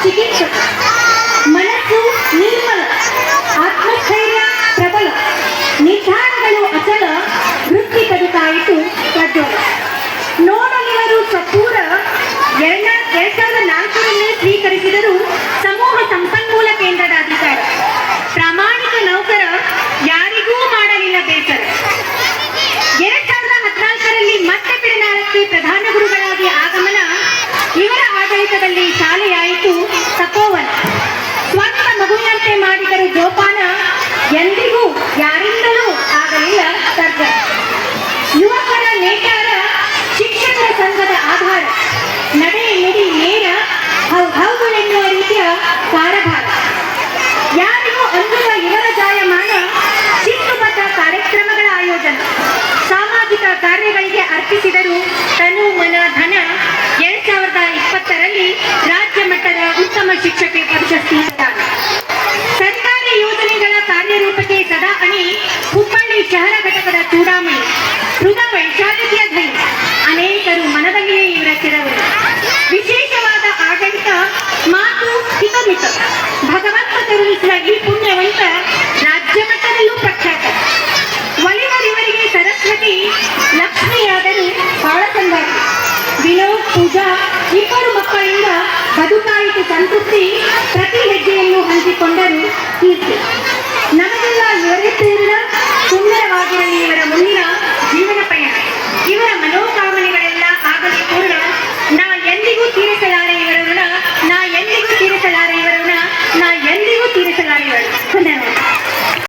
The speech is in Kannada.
ಚಿಕಿತ್ಸಕ, ಮನಸ್ಸು ನಿರ್ಮಲ, ಆತ್ಮಸ್ಥೈರ್ಯ ಪ್ರಬಲ, ನಿರ್ಧಾರಗಳು ಅಚಲ, ವೃತ್ತಿ ಬದುಕಾಯಿತು ಪ್ರಜ್ವಲ. ನೋಡಲಿವರು ಸಪೂರ 2004 ಸ್ವೀಕರಿಸಿದರು ಸಮೂಹ ಸಂಪನ್ಮೂಲ ಕೇಂದ್ರದ ಅಧಿಕಾರ. ಪ್ರಾಮಾಣಿಕ ನೌಕರ, ಯಾರಿಗೂ ಮಾಡಲಿಲ್ಲ ಬೇಸರ. 2014 ಮತ್ತೆ ಬಿಡನಾಳಕ್ಕೆ ಪ್ರಧಾನ ಗುರುಗಳಾಗಿ ಆಗಮನ. ಇವರ ಆಡಳಿತದಲ್ಲಿ ಶಾಲೆಯಾಯಿತು ತಪೋವನ. ಸ್ವಂತ ಮಗುವಿನಂತೆ ಮಾಡಿದರು ಜೋಪಾನ, ಎಂದಿಗೂ ಯಾರಿಂದಲೂ ಆಗಲಿಲ್ಲ ತರ್ಜನ. ಯುವಕರ ನೇಕಾರ, ಶಿಕ್ಷಕರ ಸಂಘದ ಆಧಾರ, ನಡೆ ನುಡಿ ನೇರ, ಹೌಗಳೆನ್ನುವ ರೀತಿಯ ಕಾರಭಾರ. ಯಾರಿಗೂ ಅಂಜುವ ಇವರ ಜಾಯಮಾನ, ಶಿಸ್ತುಬದ್ಧ ಕಾರ್ಯಕ್ರಮಗಳ ಆಯೋಜನ. ಸಾಮಾಜಿಕ ಕಾರ್ಯಗಳಿಗೆ ಅರ್ಪಿಸಿದರು ತನು ಮನ ಧನ. 2020 ರಾಜ್ಯ ಮಟ್ಟದ ಉತ್ತಮ ಶಿಕ್ಷಕಿ ಪ್ರಶಸ್ತಿ ಪ್ರದಾನ. ಸರ್ಕಾರಿ ಯೋಜನೆಗಳ ಕಾರ್ಯರೂಪಕ್ಕೆ ಸದಾ ಅಣಿ, ಹುಬ್ಬಳ್ಳಿ ಶಹರ ಘಟಕದ ಚೂಡಾಮಣಿ. ಹೃದ ವೈಶಾಲ್ಯತೆಯ ಧ್ವನಿ, ಅನೇಕರು ಮನದಲ್ಲಿಯೇ ಇವರ ಚಿರವರು. ವಿಶೇಷವಾದ ಆಡಳಿತ, ಮಾತು ಹಿತಮಿತ, ಭಗವಂತ ಕರುಣಿಸಿದ ಈ ಪುಣ್ಯವಂತ ರಾಜ್ಯ ಮಟ್ಟದಲ್ಲೂ ಪ್ರಖ್ಯಾತ. ಒಲಿವರಿವರಿಗೆ ಸರಸ್ವತಿ, ಲಕ್ಷ್ಮಿಯಾದರೂ ಬಾಳಸಂಗಾತಿ. ವಿನೋದ್, ಪೂಜಾ ಇಬ್ಬರು ಮಕ್ಕಳಿಂದ ಬದುಕಾಯಿತು ಸಂತೃಪ್ತಿ. ಪ್ರತಿ ಹೆಜ್ಜೆಯನ್ನು ಹಂಚಿಕೊಂಡರು ಕೀರ್ತಿ.